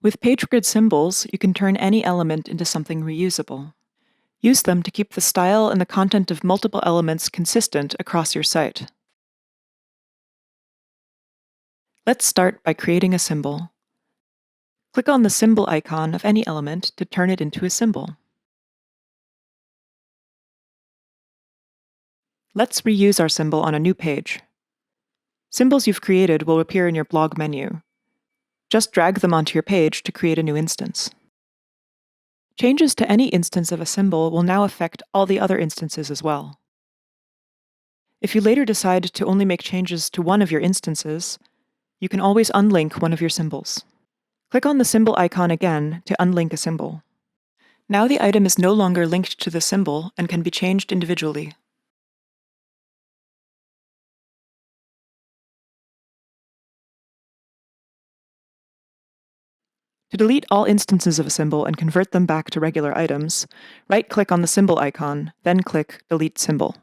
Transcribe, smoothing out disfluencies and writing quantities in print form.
With PageGrid symbols, you can turn any element into something reusable. Use them to keep the style and the content of multiple elements consistent across your site. Let's start by creating a symbol. Click on the symbol icon of any element to turn it into a symbol. Let's reuse our symbol on a new page. Symbols you've created will appear in your blog menu. Just drag them onto your page to create a new instance. Changes to any instance of a symbol will now affect all the other instances as well. If you later decide to only make changes to one of your instances, you can always unlink one of your symbols. Click on the symbol icon again to unlink a symbol. Now the item is no longer linked to the symbol and can be changed individually. To delete all instances of a symbol and convert them back to regular items, right-click on the symbol icon, then click Delete Symbol.